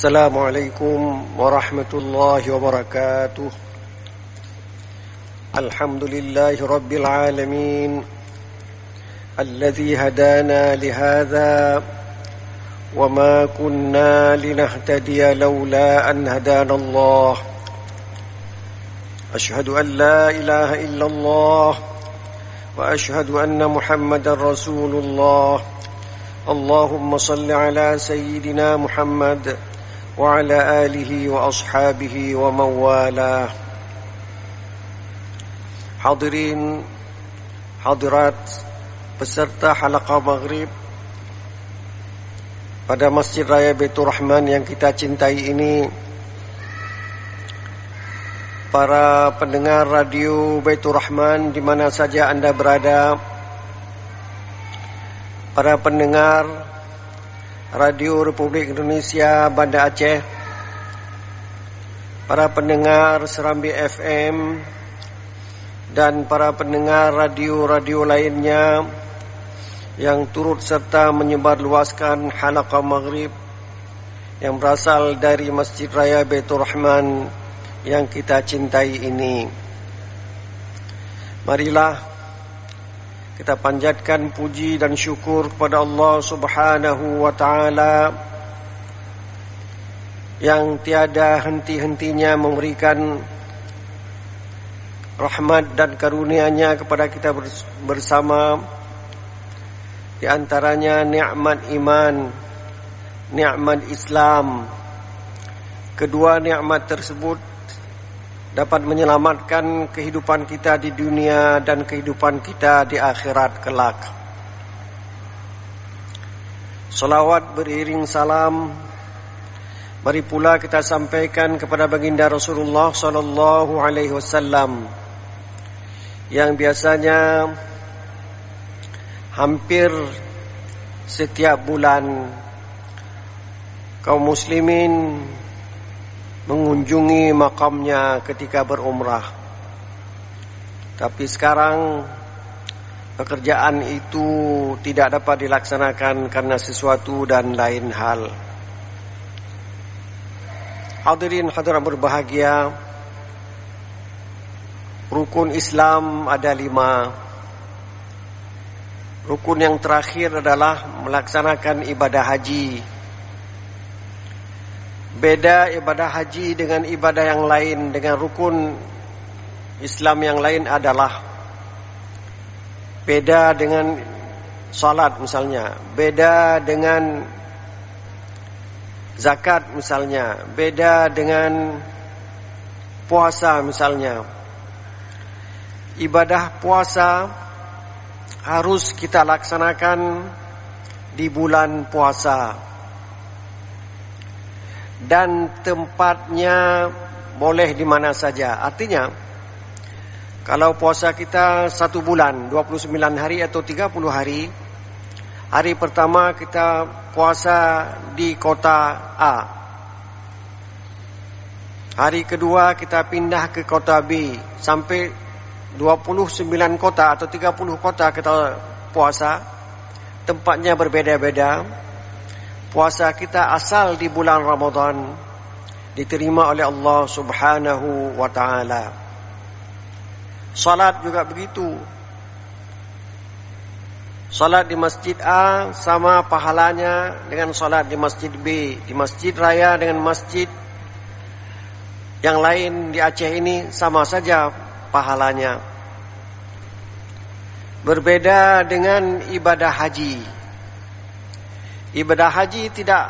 Assalamualaikum warahmatullahi wabarakatuh. Alhamdulillahi rabbil alamin alladzi hadana lihadza wa ma kunna linahtadiya laula an hadana Allah. Ashhadu an la ilaha illallah wa ashhadu anna Muhammadar Rasulullah. Allahumma salli ala sayyidina Muhammad wa ala alihi wa ashabihi wa mawalah. Hadirin hadirat peserta halaqah maghrib pada Masjid Raya Baitur Rahman yang kita cintai ini, para pendengar radio Baitur Rahman di mana saja Anda berada, para pendengar Radio Republik Indonesia Banda Aceh, para pendengar Serambi FM, dan para pendengar radio-radio lainnya yang turut serta menyebarluaskan halaqah maghrib yang berasal dari Masjid Raya Baitur Rahman yang kita cintai ini. Marilah kita panjatkan puji dan syukur kepada Allah Subhanahu wa ta'ala yang tiada henti-hentinya memberikan rahmat dan karunia-Nya kepada kita bersama. Di antaranya nikmat iman, nikmat Islam. Kedua nikmat tersebut dapat menyelamatkan kehidupan kita di dunia dan kehidupan kita di akhirat kelak. Salawat beriring salam mari pula kita sampaikan kepada baginda Rasulullah sallallahu alaihi wasallam yang biasanya hampir setiap bulan kaum muslimin mengunjungi makamnya ketika berumrah. Tapi sekarang pekerjaan itu tidak dapat dilaksanakan karena sesuatu dan lain hal. Hadirin hadirat berbahagia, rukun Islam ada 5. Rukun yang terakhir adalah melaksanakan ibadah haji. Beda ibadah haji dengan ibadah yang lain, dengan rukun Islam yang lain adalah beda dengan salat misalnya, beda dengan zakat misalnya, beda dengan puasa misalnya. Ibadah puasa harus kita laksanakan di bulan puasa. Dan tempatnya boleh di mana saja. Artinya, kalau puasa kita 1 bulan, 29 hari atau 30 hari, hari pertama kita puasa di kota A. Hari kedua kita pindah ke kota B. Sampai 29 kota atau 30 kota kita puasa. Tempatnya berbeda-beda. Puasa kita asal di bulan Ramadan diterima oleh Allah Subhanahu wa ta'ala. Salat juga begitu. Salat di masjid A sama pahalanya dengan salat di masjid B. Di masjid raya dengan masjid yang lain di Aceh ini sama saja pahalanya. Berbeda dengan ibadah haji. Ibadah haji tidak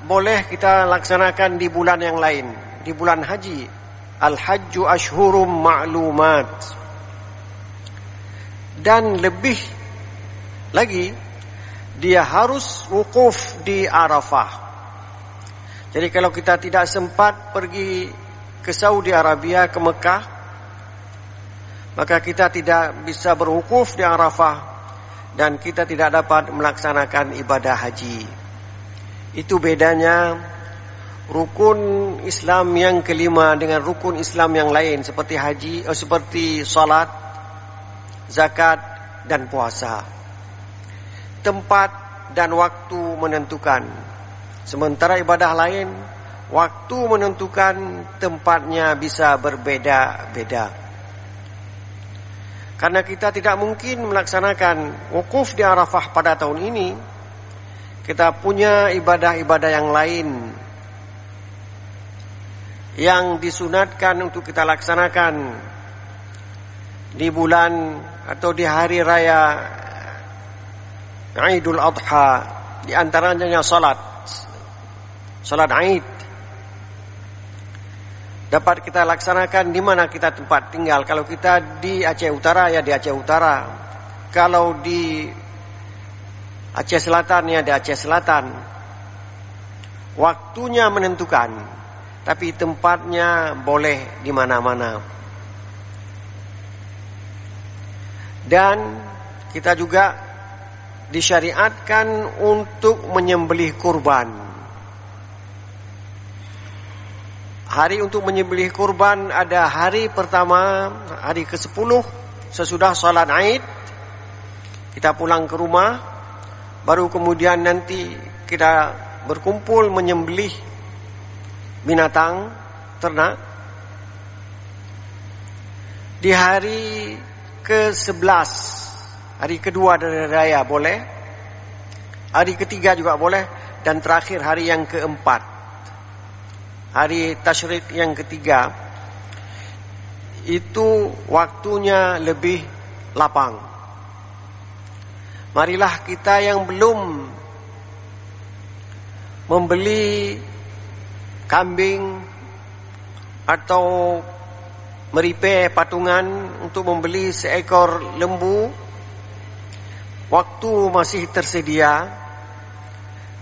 boleh kita laksanakan di bulan yang lain. Di bulan haji, al-hajju ashhurum ma'lumat. Dan lebih lagi, dia harus wukuf di Arafah. Jadi kalau kita tidak sempat pergi ke Saudi Arabia, ke Mekah, maka kita tidak bisa berwukuf di Arafah dan kita tidak dapat melaksanakan ibadah haji. Itu bedanya rukun Islam yang kelima dengan rukun Islam yang lain seperti haji, seperti salat, zakat dan puasa. Tempat dan waktu menentukan. Sementara ibadah lain waktu menentukan tempatnya bisa berbeda-beda. Karena kita tidak mungkin melaksanakan wukuf di Arafah pada tahun ini, kita punya ibadah-ibadah yang lain yang disunatkan untuk kita laksanakan di bulan atau di hari raya Idul Adha, di antaranya salat Aid. Dapat kita laksanakan di mana kita tempat tinggal. Kalau kita di Aceh Utara, ya di Aceh Utara. Kalau di Aceh Selatan, ya di Aceh Selatan. Waktunya menentukan, tapi tempatnya boleh di mana-mana. Dan kita juga disyariatkan untuk menyembelih kurban. Hari untuk menyembelih kurban ada hari pertama, hari ke-10 sesudah salat Aid. Kita pulang ke rumah, baru kemudian nanti kita berkumpul menyembelih binatang ternak. Di hari ke-11, hari kedua dari raya boleh, hari ketiga juga boleh, dan terakhir hari yang keempat, hari tasyrik yang ketiga, itu waktunya lebih lapang. Marilah kita yang belum membeli kambing atau meripe patungan untuk membeli seekor lembu, waktu masih tersedia,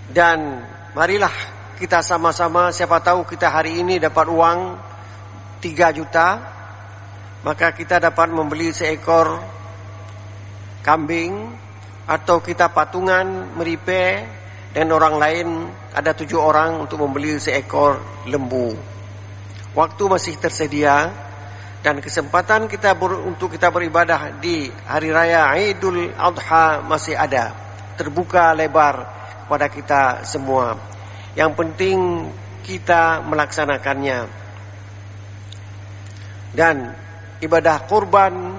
dan marilah kita sama-sama, siapa tahu kita hari ini dapat uang 3 juta, maka kita dapat membeli seekor kambing, atau kita patungan meripe dan orang lain ada 7 orang untuk membeli seekor lembu. Waktu masih tersedia dan kesempatan kita untuk kita beribadah di hari raya Idul Adha masih ada, terbuka lebar kepada kita semua. Yang penting kita melaksanakannya. Dan ibadah kurban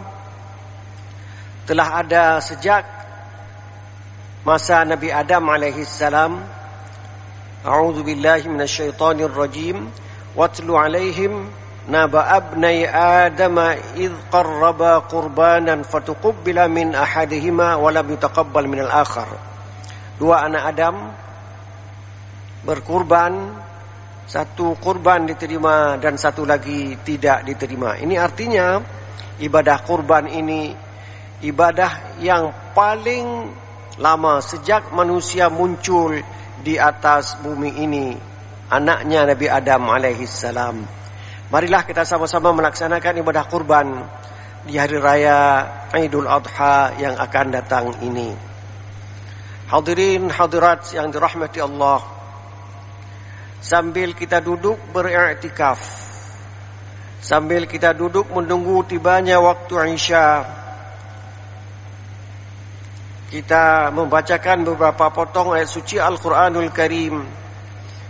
telah ada sejak masa Nabi Adam alaihi salam. A'udzu billahi minasyaitonir rajim. Watlu alaihim naba abnai Adam idh qarraba qurbanan fatuqabbala min ahadihima wa lam yutaqabbal min al-akhar. 2 anak Adam berkurban, 1 kurban diterima dan 1 lagi tidak diterima. Ini artinya ibadah kurban ini ibadah yang paling lama sejak manusia muncul di atas bumi ini, anaknya Nabi Adam alaihi salam. Marilah kita sama-sama melaksanakan ibadah kurban di hari raya Idul Adha yang akan datang ini. Hadirin hadirat yang dirahmati Allah, sambil kita duduk beriktikaf, sambil kita duduk menunggu tibanya waktu Isya, kita membacakan beberapa potong ayat suci Al-Quranul Karim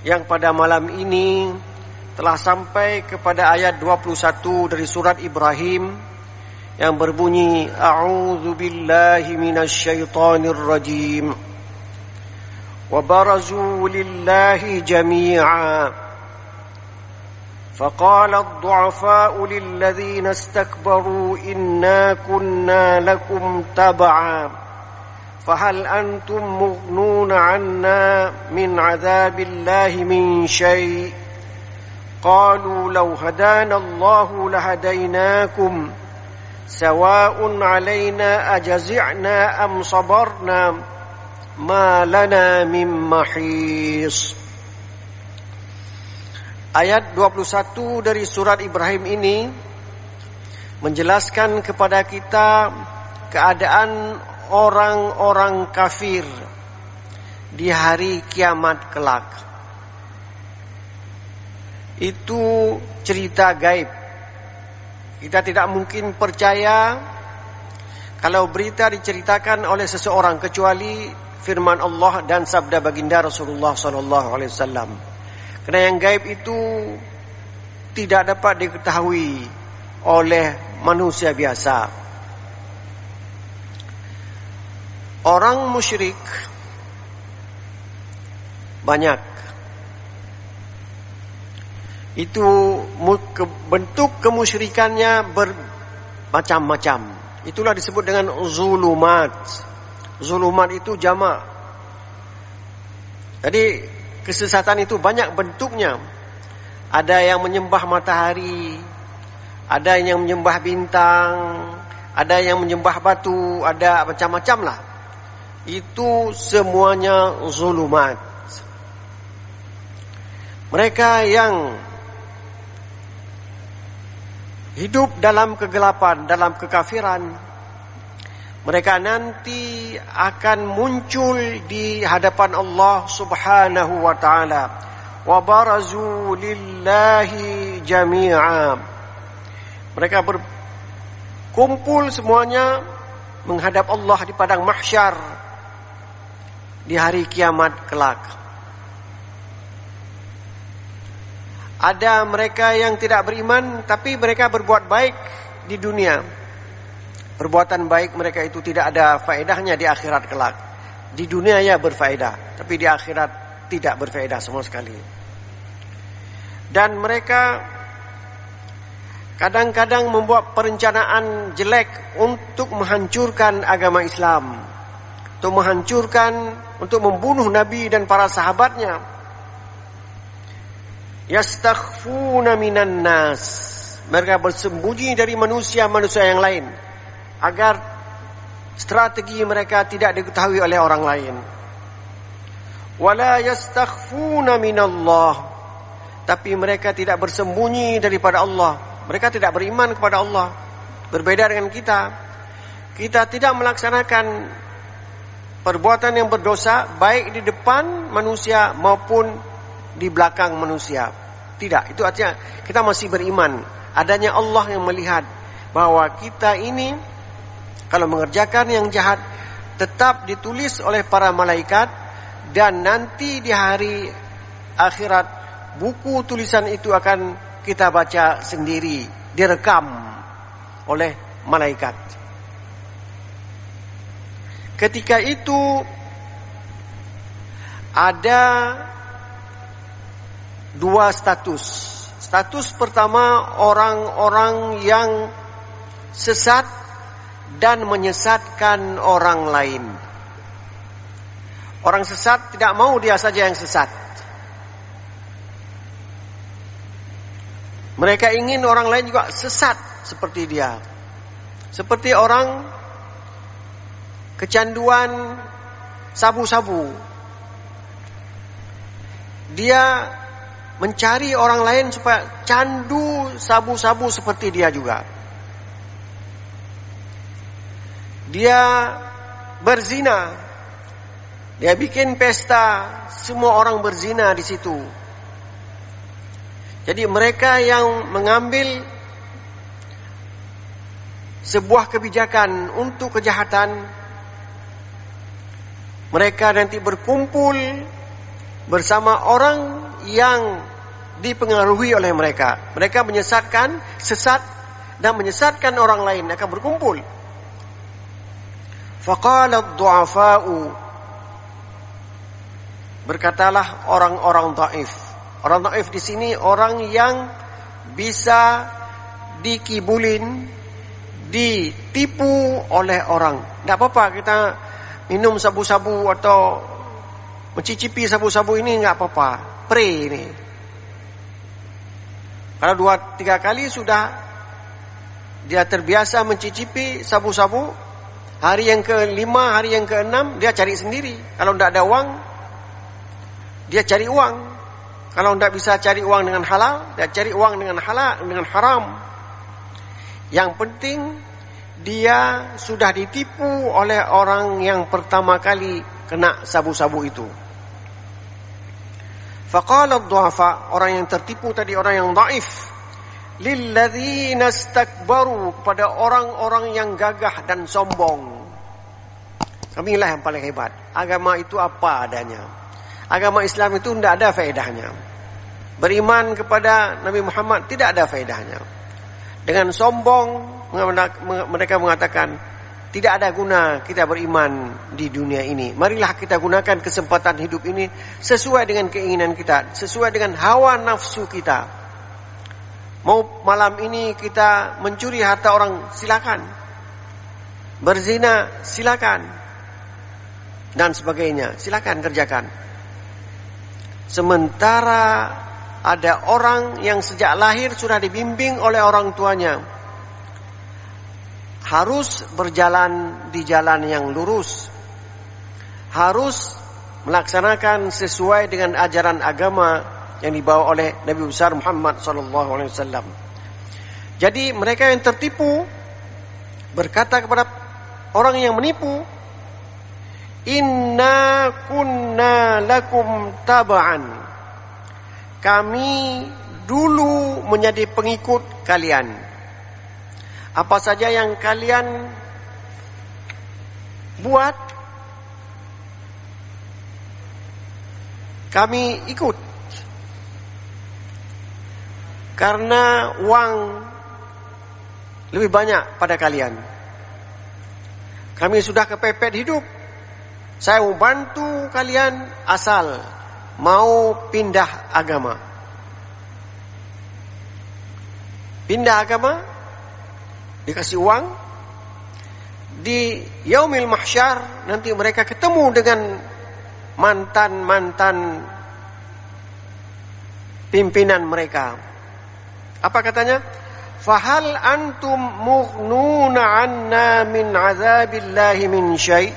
yang pada malam ini telah sampai kepada ayat 21 dari surat Ibrahim yang berbunyi, A'udzu billahi minasyaitonir rajim. Wa barazu lillahi jami'a. Faqala ad-du'afa'u lilladhina istakbaru inna kunna lakum tab'a. فهل أنتم مغنون عنا من عذاب الله من شيء قالوا لو هدانا الله لهديناكم سواء علينا أجزعنا أم صبرنا ما لنا من محيص. Ayat 21 dari surat Ibrahim ini menjelaskan kepada kita keadaan orang-orang kafir di hari kiamat kelak. Itu cerita gaib. Kita tidak mungkin percaya kalau berita diceritakan oleh seseorang kecuali firman Allah dan sabda baginda Rasulullah sallallahu alaihi wasallam. Karena yang gaib itu tidak dapat diketahui oleh manusia biasa. Orang musyrik banyak. Itu bentuk kemusyrikannya bermacam-macam. Itulah disebut dengan zulumat. Zulumat itu jamak. Jadi kesesatan itu banyak bentuknya. Ada yang menyembah matahari, ada yang menyembah bintang, ada yang menyembah batu, ada macam-macam lah. Itu semuanya zulumat. Mereka yang hidup dalam kegelapan, dalam kekafiran, mereka nanti akan muncul di hadapan Allah Subhanahu wa ta'ala. Wa barazu lillahi jami'a. Mereka berkumpul semuanya menghadap Allah di padang mahsyar di hari kiamat kelak. Ada mereka yang tidak beriman tapi mereka berbuat baik di dunia. Perbuatan baik mereka itu tidak ada faedahnya di akhirat kelak. Di dunia ya berfaedah, tapi di akhirat tidak berfaedah sama sekali. Dan mereka kadang-kadang membuat perencanaan jelek untuk menghancurkan agama Islam, untuk menghancurkan, untuk membunuh Nabi dan para sahabatnya. Yastakhfuna minan nas. Mereka bersembunyi dari manusia-manusia yang lain agar strategi mereka tidak diketahui oleh orang lain. Wala yastakhfuna minallah. Tapi mereka tidak bersembunyi daripada Allah. Mereka tidak beriman kepada Allah. Berbeda dengan kita. Kita tidak melaksanakan perbuatan yang berdosa baik di depan manusia maupun di belakang manusia. Tidak, itu artinya kita masih beriman. Adanya Allah yang melihat bahwa kita ini kalau mengerjakan yang jahat tetap ditulis oleh para malaikat, dan nanti di hari akhirat buku tulisan itu akan kita baca sendiri, direkam oleh malaikat. Ketika itu ada dua status. Status pertama, orang-orang yang sesat dan menyesatkan orang lain. Orang sesat tidak mau dia saja yang sesat. Mereka ingin orang lain juga sesat seperti dia. Seperti orang kecanduan sabu-sabu. Dia mencari orang lain supaya candu sabu-sabu seperti dia juga. Dia berzina. Dia bikin pesta, semua orang berzina di situ. Jadi mereka yang mengambil sebuah kebijakan untuk kejahatan, mereka nanti berkumpul bersama orang yang dipengaruhi oleh mereka. Mereka menyesatkan, sesat dan menyesatkan orang lain, akan berkumpul. Faqala ad-du'afa'u, berkatalah orang-orang dhaif. Orang dhaif di sini orang yang bisa dikibulin, ditipu oleh orang. Tidak apa-apa kita minum sabu-sabu atau mencicipi sabu-sabu ini, tidak apa-apa. Pre ini. Kalau 2-3 kali sudah dia terbiasa mencicipi sabu-sabu, hari yang ke-5, hari yang ke-6 dia cari sendiri. Kalau tidak ada uang, dia cari uang. Kalau tidak bisa cari uang dengan halal, dia cari uang dengan halal, dengan haram. Yang penting dia sudah ditipu oleh orang yang pertama kali kena sabu-sabu itu. Faqala ad-du'afa, orang yang tertipu tadi, orang yang dhaif, lilladzina istakbaru, kepada orang-orang yang gagah dan sombong. Kamilah yang paling hebat. Agama itu apa adanya. Agama Islam itu tidak ada faedahnya. beriman kepada Nabi Muhammad tidak ada faedahnya. Dengan sombong mereka mengatakan tidak ada guna kita beriman di dunia ini. Marilah kita gunakan kesempatan hidup ini sesuai dengan keinginan kita, sesuai dengan hawa nafsu kita. Mau malam ini kita mencuri harta orang, silakan. Berzina, silakan. Dan sebagainya, silakan kerjakan. Sementara ada orang yang sejak lahir sudah dibimbing oleh orang tuanya, harus berjalan di jalan yang lurus, harus melaksanakan sesuai dengan ajaran agama yang dibawa oleh Nabi besar Muhammad SAW. Jadi mereka yang tertipu berkata kepada orang yang menipu, inna kunna lakum taba'an, kami dulu menjadi pengikut kalian. Apa saja yang kalian buat, kami ikut. Karena uang lebih banyak pada kalian. Kami sudah kepepet hidup. Saya mau bantu kalian asal mau pindah agama. Pindah agama, dikasih uang. Di yaumil mahsyar nanti mereka ketemu dengan mantan-mantan pimpinan mereka. Apa katanya? Fahal antum mughnuna anna min azabillahi min syai'?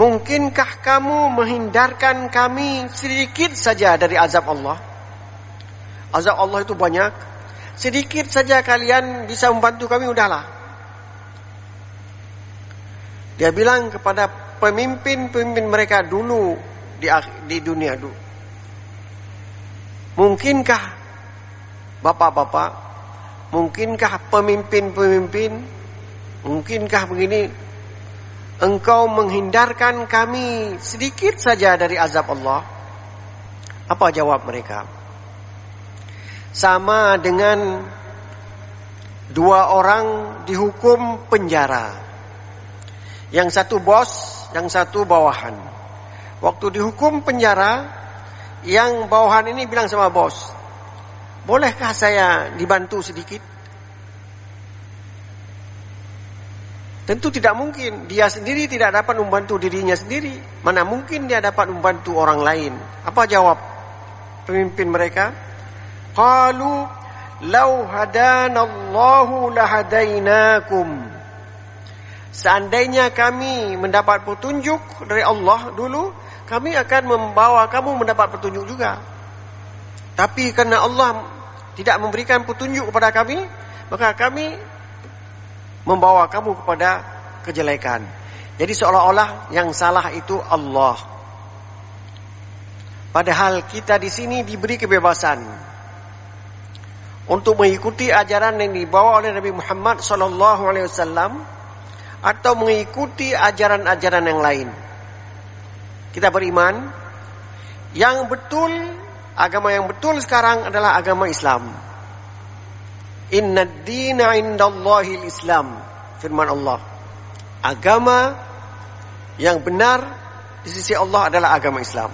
Mungkinkah kamu menghindarkan kami sedikit saja dari azab Allah? Azab Allah itu banyak. Sedikit saja kalian bisa membantu kami, udahlah. Dia bilang kepada pemimpin-pemimpin mereka dulu di dunia dulu. Mungkinkah bapak-bapak, mungkinkah pemimpin-pemimpin, mungkinkah begini, engkau menghindarkan kami sedikit saja dari azab Allah? Apa jawab mereka? Sama dengan dua orang dihukum penjara. Yang satu bos, yang satu bawahan. Waktu dihukum penjara, yang bawahan ini bilang sama bos, bolehkah saya dibantu sedikit? Tentu tidak mungkin. Dia sendiri tidak dapat membantu dirinya sendiri. Mana mungkin dia dapat membantu orang lain? Apa jawab pemimpin mereka? Qalu law hadanallahu lahadainakum. Seandainya kami mendapat petunjuk dari Allah dulu, kami akan membawa kamu mendapat petunjuk juga. Tapi karena Allah tidak memberikan petunjuk kepada kami, maka kami membawa kamu kepada kejelekan. Jadi seolah-olah yang salah itu Allah. Padahal kita di sini diberi kebebasan untuk mengikuti ajaran yang dibawa oleh Nabi Muhammad SAW atau mengikuti ajaran-ajaran yang lain. Kita beriman yang betul. Agama yang betul sekarang adalah agama Islam. Innad dina indallahil Islam, firman Allah. Agama yang benar di sisi Allah adalah agama Islam.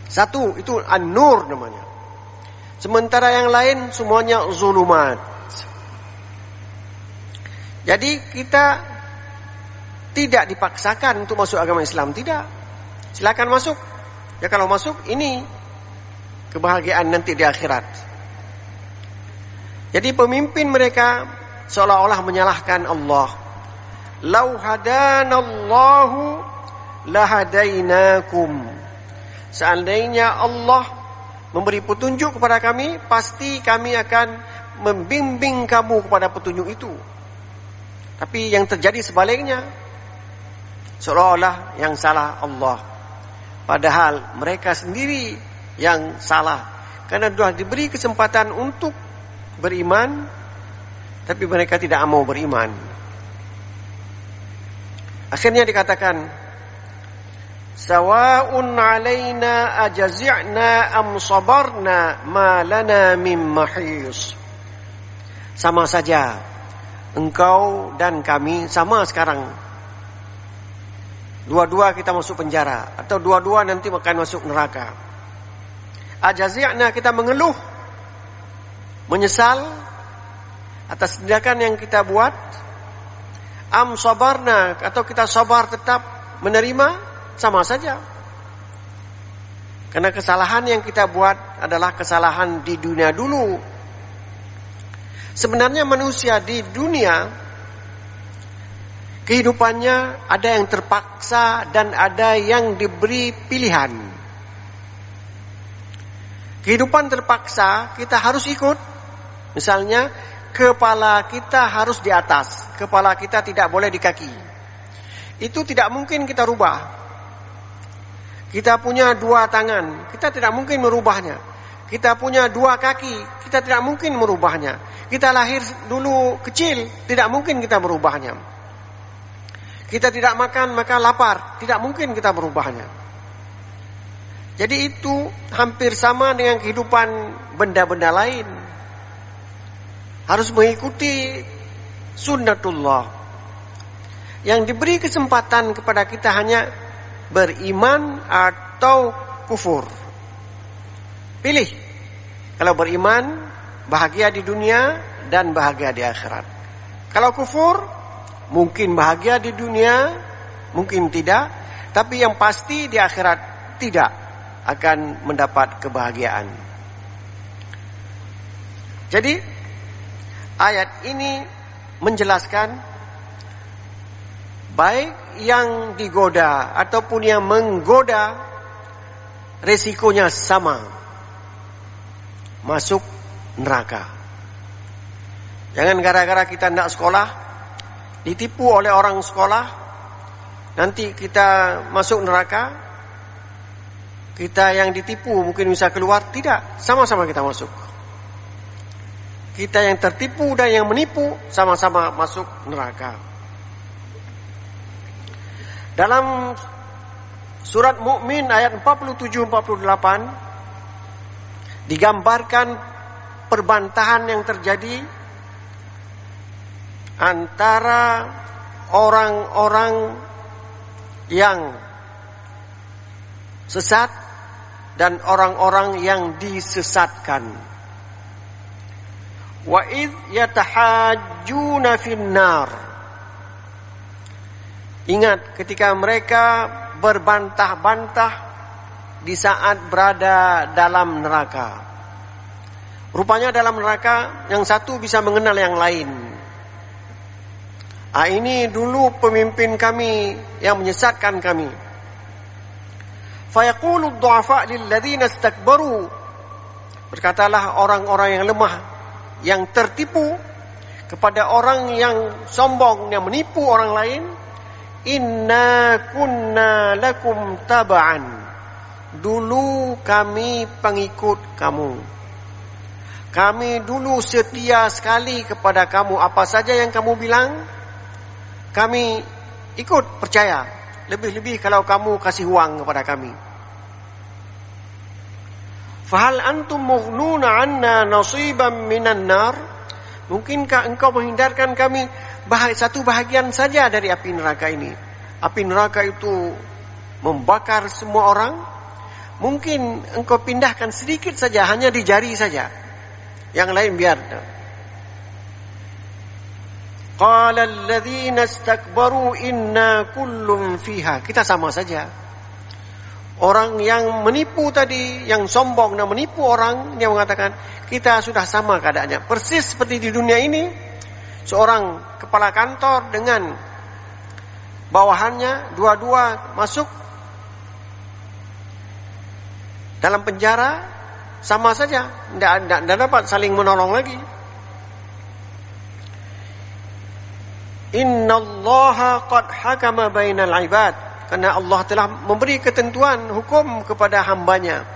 Satu, itu An-Nur namanya. Sementara yang lain semuanya zulumat. Jadi kita tidak dipaksakan untuk masuk agama Islam, tidak. Silakan masuk. Ya kalau masuk, ini kebahagiaan nanti di akhirat. Jadi pemimpin mereka seolah-olah menyalahkan Allah. Lau hadanallahu lahadainakum. Seandainya Allah memberi petunjuk kepada kami, pasti kami akan membimbing kamu kepada petunjuk itu. Tapi yang terjadi sebaliknya, seolah-olah yang salah Allah. Padahal mereka sendiri yang salah, karena sudah diberi kesempatan untuk beriman, tapi mereka tidak mau beriman. Akhirnya dikatakan, Sawa'un 'alaina ajazi'na am sabarna ma lana min mahis. Sama saja engkau dan kami, sama sekarang. Dua-dua kita masuk penjara, atau dua-dua nanti akan masuk neraka. Ajazi'na, kita mengeluh, menyesal atas tindakan yang kita buat. Am sabarna, atau kita sabar tetap menerima, sama saja. Karena kesalahan yang kita buat adalah kesalahan di dunia dulu. Sebenarnya manusia di dunia, kehidupannya ada yang terpaksa dan ada yang diberi pilihan. Kehidupan terpaksa kita harus ikut. Misalnya kepala kita harus di atas, kepala kita tidak boleh di kaki. Itu tidak mungkin kita rubah. Kita punya dua tangan, kita tidak mungkin merubahnya. Kita punya dua kaki, kita tidak mungkin merubahnya. Kita lahir dulu kecil, tidak mungkin kita merubahnya. Kita tidak makan, maka lapar, tidak mungkin kita merubahnya. Jadi itu hampir sama dengan kehidupan benda-benda lain. Harus mengikuti sunnatullah. Yang diberi kesempatan kepada kita hanya beriman atau kufur. Pilih. Kalau beriman, bahagia di dunia dan bahagia di akhirat. Kalau kufur, mungkin bahagia di dunia, mungkin tidak, tapi yang pasti di akhirat tidak akan mendapat kebahagiaan. Jadi ayat ini menjelaskan baik yang digoda ataupun yang menggoda, resikonya sama, masuk neraka. Jangan gara-gara kita tidak sekolah, ditipu oleh orang sekolah, nanti kita masuk neraka. Kita yang ditipu mungkin bisa keluar, tidak, sama-sama kita masuk. Kita yang tertipu dan yang menipu sama-sama masuk neraka. Dalam surat Mukmin ayat 47-48 digambarkan perbantahan yang terjadi antara orang-orang yang sesat dan orang-orang yang disesatkan. Wa idh yatahajjuna finnar. Ingat ketika mereka berbantah-bantah di saat berada dalam neraka. Rupanya dalam neraka yang satu bisa mengenal yang lain. Ini dulu pemimpin kami yang menyesatkan kami. Fayaqulu ad-du'afa lilladzina istakbaru. Berkatalah orang-orang yang lemah, yang tertipu kepada orang yang sombong, yang menipu orang lain. Inna kunna lakum taba'an. Dulu kami pengikut kamu. Kami dulu setia sekali kepada kamu. Apa saja yang kamu bilang, kami ikut, percaya. Lebih-lebih kalau kamu kasih uang kepada kami. Fahal antum mughnuna anna nasiban minan nar. Mungkinkah engkau menghindarkan kami satu bahagian saja dari api neraka ini? Api neraka itu membakar semua orang. Mungkin engkau pindahkan sedikit saja, hanya di jari saja. Yang lain biar. Qala alladzina istakbaru inna kullun fiha. Kita sama saja. Orang yang menipu tadi, yang sombong dan menipu orang, dia mengatakan kita sudah sama keadaannya. Persis seperti di dunia ini. Seorang kepala kantor dengan bawahannya, dua-dua masuk dalam penjara, sama saja, tidak dapat saling menolong lagi. Innallaha qad hakama bainal ibad. Karena Allah telah memberi ketentuan hukum kepada hambanya.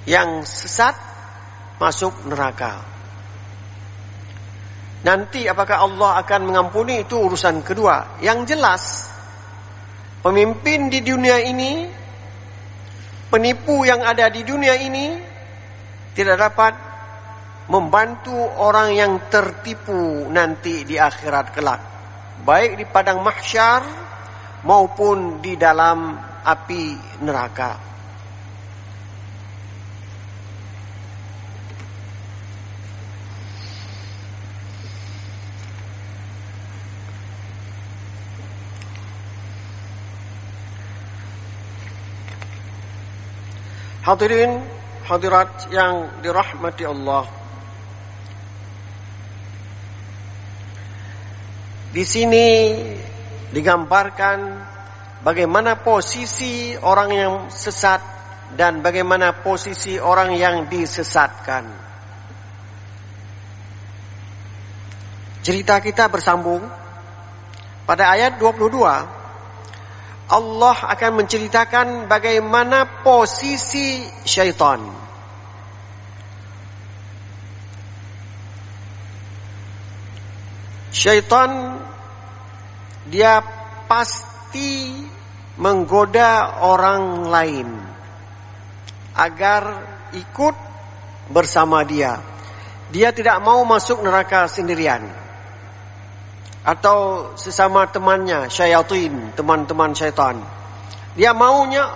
Yang sesat masuk neraka. Nanti apakah Allah akan mengampuni, itu urusan kedua. Yang jelas, pemimpin di dunia ini, penipu yang ada di dunia ini tidak dapat membantu orang yang tertipu nanti di akhirat kelak, baik di padang mahsyar maupun di dalam api neraka. Hadirin hadirat yang dirahmati Allah, di sini digambarkan bagaimana posisi orang yang sesat dan bagaimana posisi orang yang disesatkan. Cerita kita bersambung pada ayat 22. Allah akan menceritakan bagaimana posisi syaitan. Syaitan dia pasti menggoda orang lain agar ikut bersama dia. Dia tidak mau masuk neraka sendirian. Atau sesama temannya, syayatin, teman-teman syaitan. Dia maunya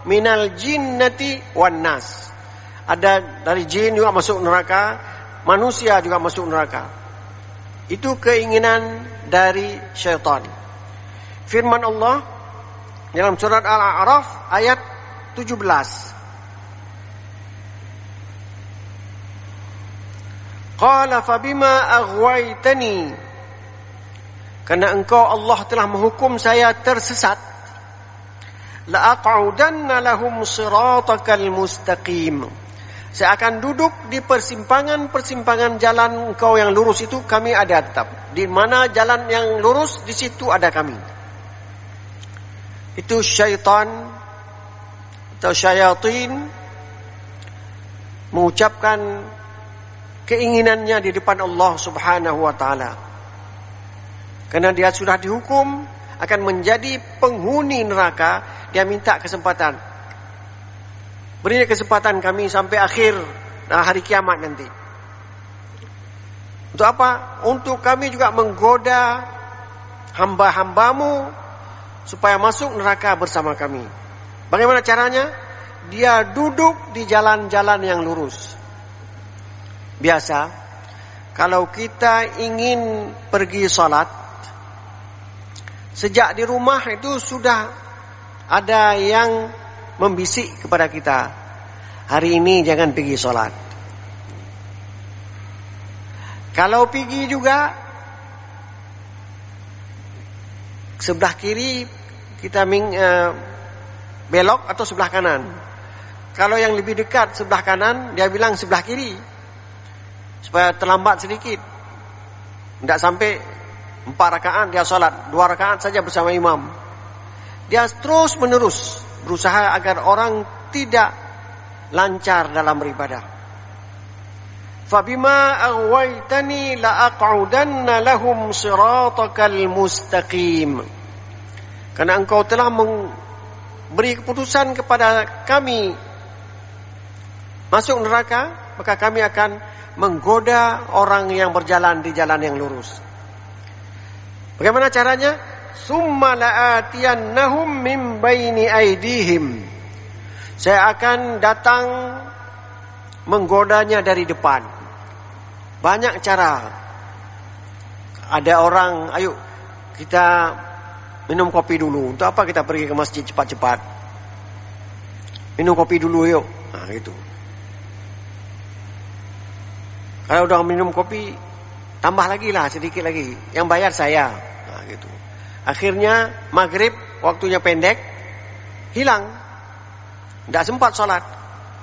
minal jinnati wan nas. Ada dari jin juga masuk neraka, manusia juga masuk neraka. Itu keinginan dari syaitan. Firman Allah dalam surat Al-A'raf ayat 17. Qala fabima aghwaytani, karena engkau Allah telah menghukum saya tersesat, la'aq'udanna lahum siratakal mustaqim, saya akan duduk di persimpangan-persimpangan jalan engkau yang lurus itu, kami ada tetap. Di mana jalan yang lurus, di situ ada kami. Itu syaitan atau syayatin mengucapkan keinginannya di depan Allah Subhanahu wa taala. Karena dia sudah dihukum akan menjadi penghuni neraka, dia minta kesempatan. Beri kesempatan kami sampai akhir hari kiamat nanti. Untuk apa? Untuk kami juga menggoda hamba-hambamu supaya masuk neraka bersama kami. Bagaimana caranya? Dia duduk di jalan-jalan yang lurus. Biasa, kalau kita ingin pergi salat, sejak di rumah itu sudah ada yang membisik kepada kita, hari ini jangan pergi sholat. Kalau pergi juga, sebelah kiri kita belok atau sebelah kanan. Kalau yang lebih dekat sebelah kanan, dia bilang sebelah kiri, supaya terlambat sedikit. Tidak sampai 4 rakaat dia salat, 2 rakaat saja bersama imam. Dia terus menerus berusaha agar orang tidak lancar dalam beribadah. Fabima aghwaytani la'aq'udanna lahum siratakal mustaqim. Karena engkau telah memberi keputusan kepada kami masuk neraka, maka kami akan menggoda orang yang berjalan di jalan yang lurus. Bagaimana caranya? Summa la'atiyannahum min baini aydihim. Saya akan datang menggodanya dari depan. Banyak cara. Ada orang, ayo kita minum kopi dulu. Untuk apa kita pergi ke masjid cepat-cepat? Minum kopi dulu yuk. Nah, gitu. Kalau udah minum kopi, tambah lagi lah, sedikit lagi. Yang bayar saya. Nah, gitu. Akhirnya maghrib, waktunya pendek, hilang. Tidak sempat sholat.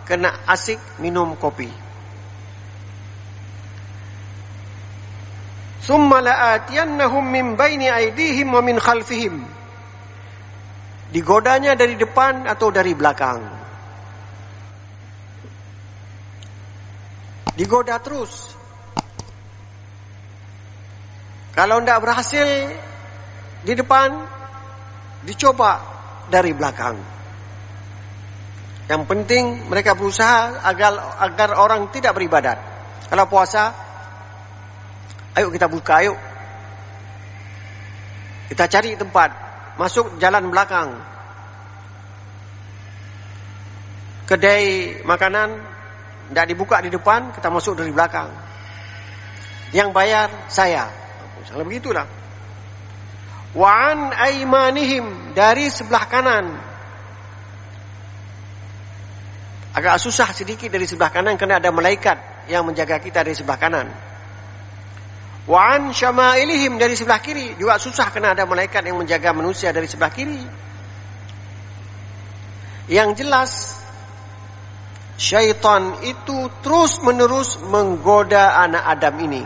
Kena asik minum kopi. Summa la'atiyannahum min baini aydihim wa min khalfihim. Digodanya dari depan atau dari belakang. Digoda terus. Kalau tidak berhasil di depan, dicoba dari belakang. Yang penting mereka berusaha agar orang tidak beribadat. Kalau puasa, ayo kita buka, ayo kita cari tempat, masuk jalan belakang. Kedai makanan tidak dibuka di depan, kita masuk dari belakang. Yang bayar saya. Misalnya begitulah. Wa an aimanihim, dari sebelah kanan. Agak susah sedikit dari sebelah kanan karena ada malaikat yang menjaga kita dari sebelah kanan. Wa an syama'ilihim, dari sebelah kiri juga susah karena ada malaikat yang menjaga manusia dari sebelah kiri. Yang jelas syaitan itu terus menerus menggoda anak Adam ini.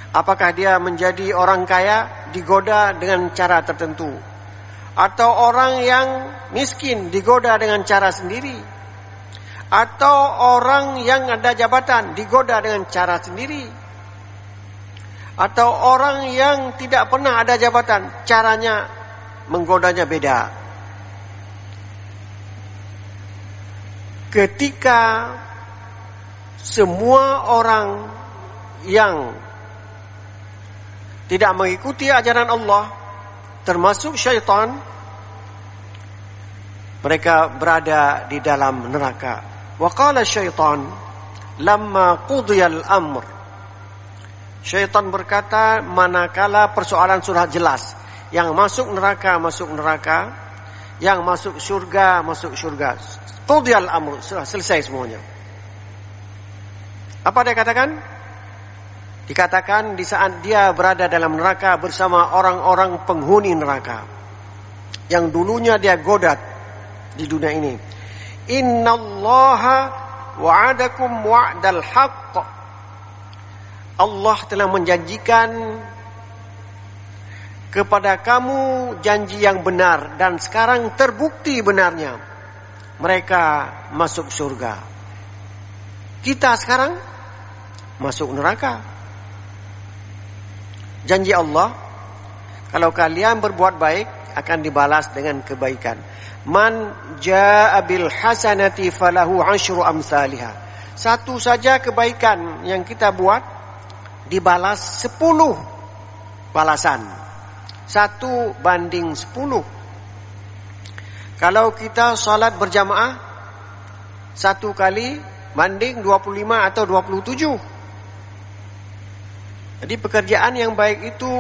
Apakah dia menjadi orang kaya, digoda dengan cara tertentu, atau orang yang miskin digoda dengan cara sendiri, atau orang yang ada jabatan digoda dengan cara sendiri, atau orang yang tidak pernah ada jabatan, caranya menggodanya beda. Ketika semua orang yang tidak mengikuti ajaran Allah, termasuk syaitan, mereka berada di dalam neraka. Wa qala syaitan lamma qudiyal amr, syaitan berkata manakala persoalan sudah jelas, yang masuk neraka, yang masuk surga, qudiyal amr, sudah selesai semuanya. Apa dia katakan? Dikatakan di saat dia berada dalam neraka bersama orang-orang penghuni neraka yang dulunya dia godat di dunia ini. Innallaha wa'adakum wa'dal haqq, Allah telah menjanjikan kepada kamu janji yang benar, dan sekarang terbukti benarnya. Mereka masuk surga, kita sekarang masuk neraka. Janji Allah, kalau kalian berbuat baik akan dibalas dengan kebaikan. Man jaa bil hasanati falahu asyru amsalihha. Satu saja kebaikan yang kita buat dibalas 10 balasan. 1 banding 10. Kalau kita salat berjamaah 1 kali banding 25 atau 27. Jadi pekerjaan yang baik itu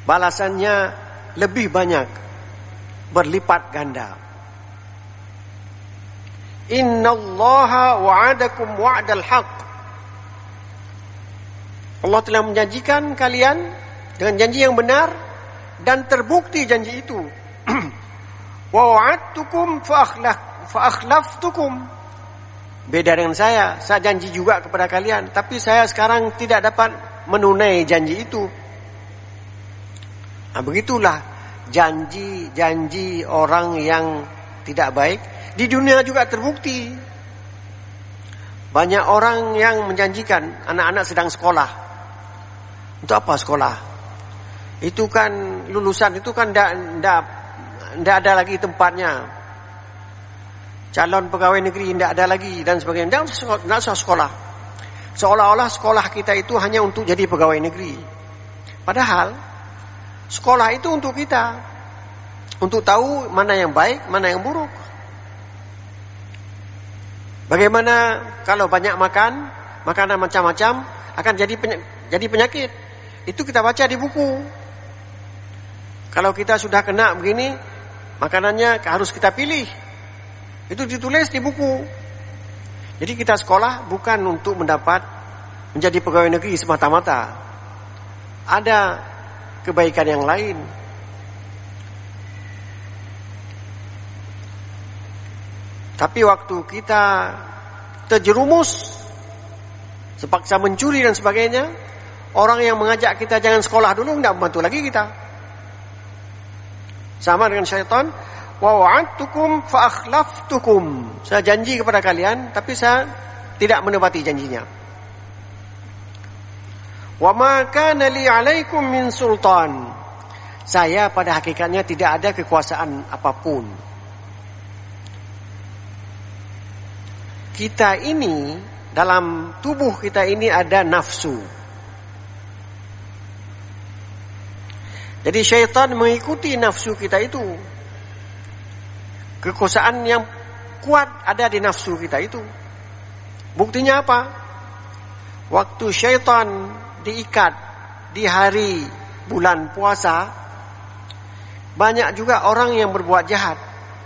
balasannya lebih banyak, berlipat ganda. Innallaha wa'adakum wa'dal haqq, Allah telah menjanjikan kalian dengan janji yang benar, dan terbukti janji itu. Wa wa'adtukum fa akhlaftukum, beda dengan saya janji juga kepada kalian, tapi saya sekarang tidak dapat menunai janji itu. Nah, begitulah janji-janji orang yang tidak baik di dunia juga terbukti. Banyak orang yang menjanjikan anak-anak sedang sekolah. Untuk apa sekolah? Itu kan lulusan itu kan tidak ada lagi tempatnya. Calon pegawai negeri tidak ada lagi dan sebagainya. Tidak usah sekolah. Seolah-olah sekolah kita itu hanya untuk jadi pegawai negeri. Padahal sekolah itu untuk kita, untuk tahu mana yang baik, mana yang buruk. Bagaimana kalau banyak makan makanan macam-macam akan jadi penyakit. Itu kita baca di buku. Kalau kita sudah kena begini, makanannya harus kita pilih. Itu ditulis di buku. Jadi kita sekolah bukan untuk menjadi pegawai negeri semata-mata. Ada kebaikan yang lain. Tapi waktu kita terjerumus, sepaksa mencuri dan sebagainya, orang yang mengajak kita jangan sekolah dulu tidak membantu lagi kita. Sama dengan syaitan. Wa wa'adtukum fa akhlaftukum, saya janji kepada kalian tapi saya tidak menepati janjinya. Wa ma kana li 'alaikum min sultan, saya pada hakikatnya tidak ada kekuasaan apapun. Kita ini, dalam tubuh kita ini ada nafsu. Jadi syaitan mengikuti nafsu kita itu. Kekuasaan yang kuat ada di nafsu kita itu. Buktinya apa? Waktu syaitan diikat di hari bulan puasa, banyak juga orang yang berbuat jahat.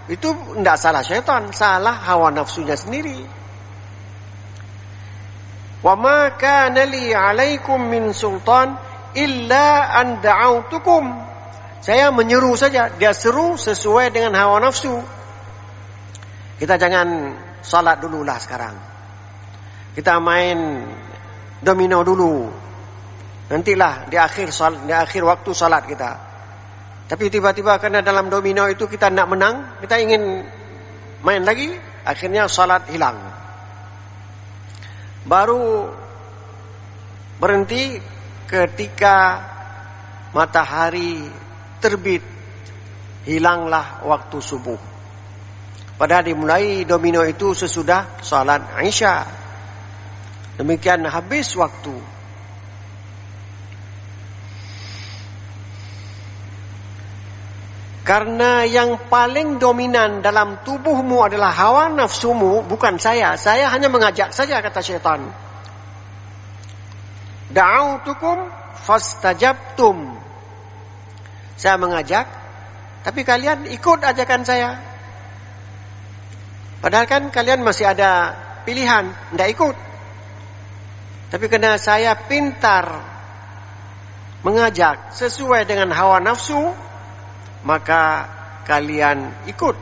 Itu tidak salah syaitan, salah hawa nafsunya sendiri. Wa ma kana li 'alaikum min sultan illa an da'autukum. Saya menyeru saja, dia seru sesuai dengan hawa nafsu. Kita jangan salat dululah sekarang. Kita main domino dulu. Nantilah di akhir waktu salat kita. Tapi tiba-tiba karena dalam domino itu kita nak menang, kita ingin main lagi, akhirnya salat hilang. Baru berhenti ketika matahari terbit, hilanglah waktu subuh. Padahal dimulai domino itu sesudah salat Isya. Demikian habis waktu. Karena yang paling dominan dalam tubuhmu adalah hawa nafsumu, bukan saya. Saya hanya mengajak saja, kata syaitan. Da'autukum fastajabtum. Saya mengajak, tapi kalian ikut ajakan saya. Padahal kan kalian masih ada pilihan, tidak ikut. Tapi karena saya pintar mengajak sesuai dengan hawa nafsu, maka kalian ikut.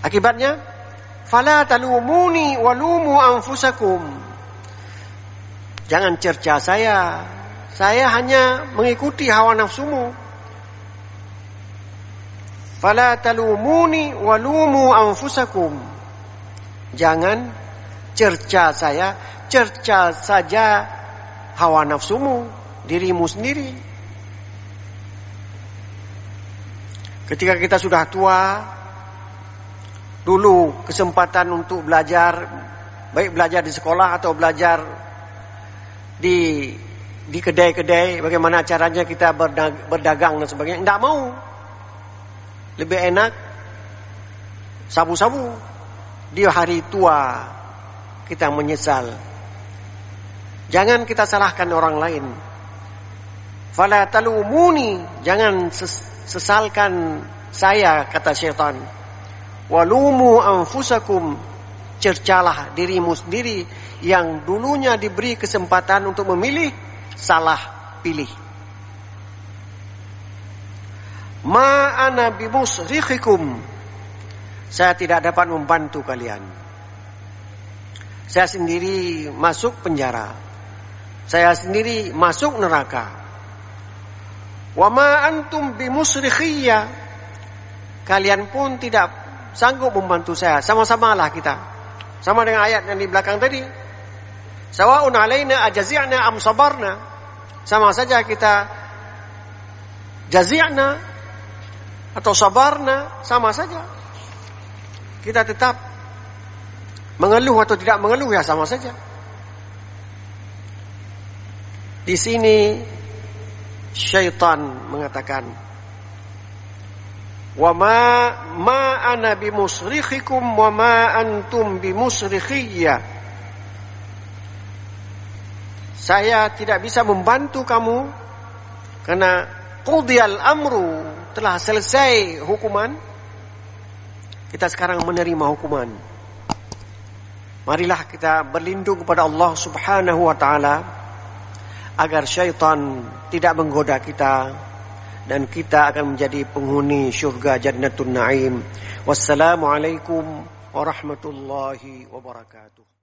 Akibatnya, fala talumuni walumu anfusakum. Jangan cerca saya. Saya hanya mengikuti hawa nafsumu. Fala talumuni walumu anfusakum. Jangan cerca saya, cerca saja hawa nafsumu, dirimu sendiri. Ketika kita sudah tua, dulu kesempatan untuk belajar, baik belajar di sekolah atau belajar di kedai-kedai, bagaimana caranya kita berdagang dan sebagainya. Tidak mau. Lebih enak sabu-sabu. Di hari tua kita menyesal. Jangan kita salahkan orang lain. Fala talumuni, jangan sesalkan saya, kata syaitan. Walumu anfusakum, cercalah dirimu sendiri yang dulunya diberi kesempatan untuk memilih, salah pilih. Ma ana bimusrikhikum, saya tidak dapat membantu kalian. Saya sendiri masuk penjara, saya sendiri masuk neraka. Wa ma antum bimusrikhiyya, kalian pun tidak sanggup membantu saya. Sama-samalah kita. Sama dengan ayat yang di belakang tadi. Sawa'un alaina ajazi'na am sabarna. Sama saja kita jazi'na atau sabarna, sama saja. Kita tetap mengeluh atau tidak mengeluh, ya sama saja. Di sini syaitan mengatakan, wa ma ana bimusrikhikum wa ma antum bimusrikhiyya. Saya tidak bisa membantu kamu karena qudiyal amru, telah selesai hukuman. Kita sekarang menerima hukuman. Marilah kita berlindung kepada Allah Subhanahu wa taala agar syaitan tidak menggoda kita dan kita akan menjadi penghuni syurga Jannatun Naim. Wassalamualaikum warahmatullahi wabarakatuh.